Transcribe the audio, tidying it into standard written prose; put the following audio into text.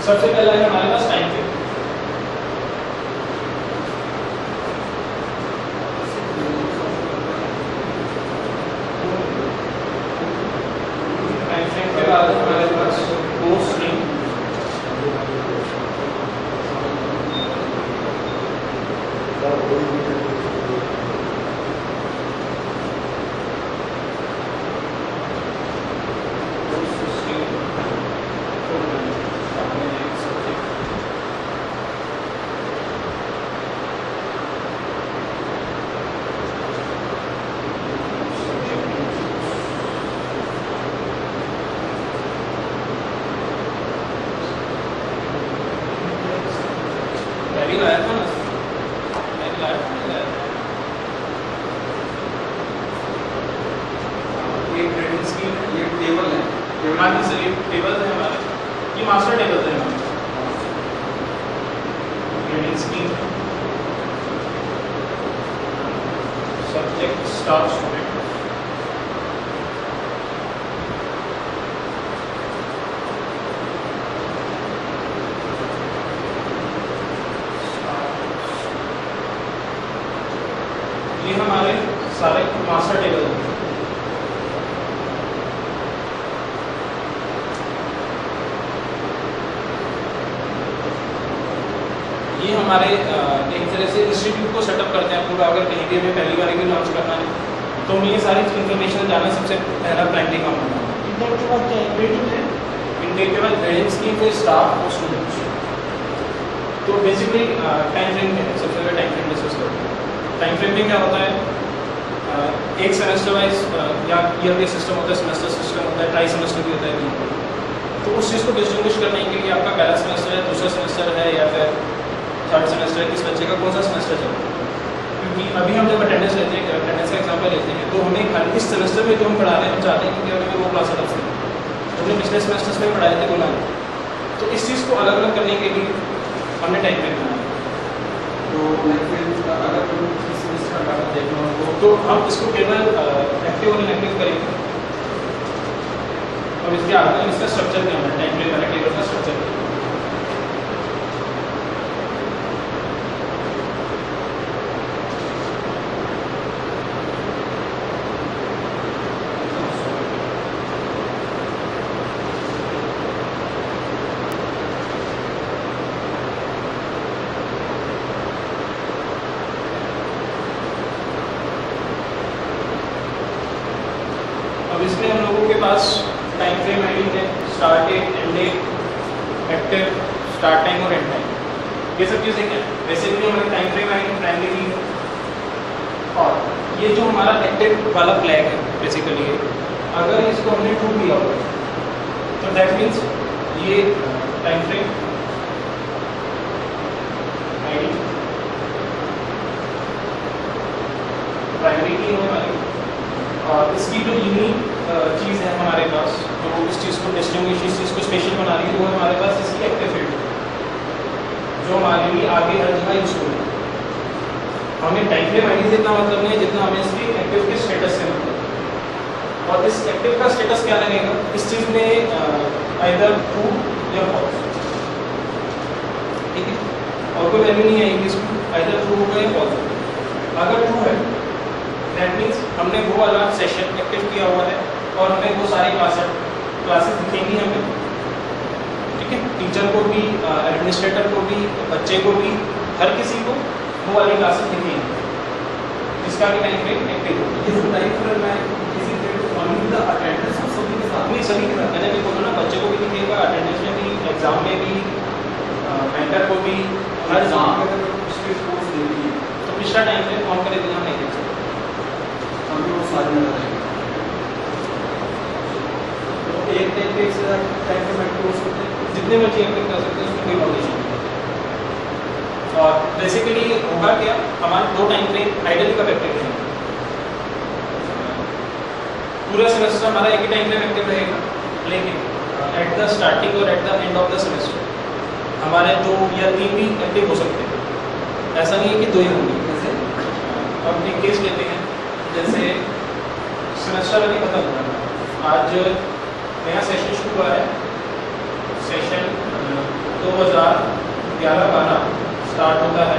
सबसे पहला है हमारे पास टाइम फ्रेम। टाइम फ्रेम के बाद हमारे पास कोर्स स्ट्रिंग, पहली लाया था ना, पहली लाया था ना, ये ग्रेडिंग स्कीम है, ये टेबल है, हाँ जी सर, ये टेबल है हमारे, ये मास्टर टेबल है हमारे। Grading scheme, subject star student, ये हमारे सारे मास्टर टेबल हैं। ये हमारे एक तरह से इंस्टीट्यूट को सेटअप करते हैं पूरा। अगर कहीं भी हमें पहली बार भी लॉन्च करना है तो हमें ये सारी इन्फॉर्मेशन जाना सबसे पहला प्राइमरी काम होता है। इंटेक के बाद क्या है? ग्रेडिंग है। इंटेक के बाद ग्रेडिंग स्कीम, फिर स्टाफ और स्टूडेंट्स। तो बेसिकली टाइम फ्रेम है, सबसे पहले टाइम फ्रेम डिस्कस करते हैं। टाइम फ्रेम में क्या होता है, एक सेमेस्टर वाइज या ईयर बेस सिस्टम होता है, सेमेस्टर सिस्टम होता है, ट्राई सेमेस्टर भी होता है। तो उस चीज़ को डिस्टिंग्विश करने के लिए आपका पहला सेमेस्टर है, दूसरा सेमेस्टर है, या फिर थर्ड सेमेस्टर है, किस बच्चे का कौन सा सेमेस्टर चल रहा है। क्योंकि अभी हम जब अटेंडेंस लेते हैं, अटेंडेंस का एग्जाम्पल लेते हैं, तो हमें हर इस सेमेस्टर में जो हम पढ़ा रहे हैं, हम चाहते हैं कि हमें वो क्लास अलग से जो हमने पिछले सेमेस्टर्स में पढ़ाए थे वो ना। तो इस चीज़ को अलग अलग करने के लिए हमने टाइम फ्रेम बनाया। तो अगर कोई किसी सेमेस्टर का डाटा देखना हो तो हम इसको केवल एक्टिव और इनएक्टिव करेंगे, और इसके आगे हम इसका स्ट्रक्चर क्या है, टाइम फ्रेम वाला टेबल का स्ट्रक्चर। अब इसमें हम लोगों के पास टाइम फ्रेम आईडी है, start date, end date, active, start time और एंड टाइम। ये सब चीज़ें क्या है, बेसिकली हमारी टाइम फ्रेम आईडी प्राइमरी है। और ये जो हमारा एक्टिव वाला फ्लैग है बेसिकली है, अगर इसको हमने ट्रू किया हुआ तो दैट मीन्स ये टाइम फ्रेम आईडी प्राइमरी की है हमारी। और इसकी जो यूनिक चीज़ है हमारे पास, तो इस चीज़ को डिस्टिंग्विश, इस चीज़ को स्पेशल बना रही है, वो हमारे पास इसकी एक्टिव फील्ड, जो हमारे लिए आगे हर जगह यूजफुल है। हमें टाइम फ्रेम आईडी से इतना मतलब नहीं है जितना हमें इसकी एक्टिव के स्टेटस से मतलब। और इस एक्टिव का स्टेटस क्या लगेगा, इस चीज़ में आइदर ट्रू या फॉल्स, ठीक है, और कोई वैल्यू नहीं आएगी इसमें, आइदर ट्रू होगा या फॉल्स होगा। अगर ट्रू है दैट मीन्स हमने वो वाला सेशन एक्टिव किया हुआ है और हमें वो सारी क्लासेस दिखेंगी हमें, ठीक है, टीचर को भी, एडमिनिस्ट्रेटर को भी, बच्चे को भी, हर किसी को वो वाली क्लासेस दिखेंगी जिसका भी टाइम फ्रेम एक्टिव हो। ये टाइम फ्रेम में किसी ओनली द अटेंडेंस और सभी के साथ नहीं, सभी के साथ मैंने भी बोला ना, बच्चे को भी दिखेगा, अटेंडेंस में भी, एग्जाम में भी, मेंटर को भी, हर जहाँ जगह। पे अगर पिछले कोर्स देती है तो पिछला टाइम फ्रेम ऑन करे बिना नहीं देख सकते, हमें वो सारे नजर आएंगे। तो एक टाइम पे एक से ज़्यादा टाइम फ्रेम एक्टिव हो सकते हैं, जितने मर्जी एक्टिव कर सकते हैं, उसमें कोई बाउंडेशन नहीं। और बेसिकली होगा क्या, हमारे दो टाइम फ्रेम आइडियली कब एक्टिव रहेंगे, पूरा सेमेस्टर हमारा एक ही टाइम फ्रेम एक्टिव रहेगा, लेकिन एट द स्टार्टिंग और at the end of the semester हमारे 2 या 3 भी एक्टिव हो सकते हैं। ऐसा नहीं है कि 2 ही होंगे। जैसे अब एक केस लेते हैं, जैसे सेमेस्टर अभी खत्म हुआ है, आज नया सेशन शुरू हुआ है, सेशन 2011 का आना स्टार्ट होता है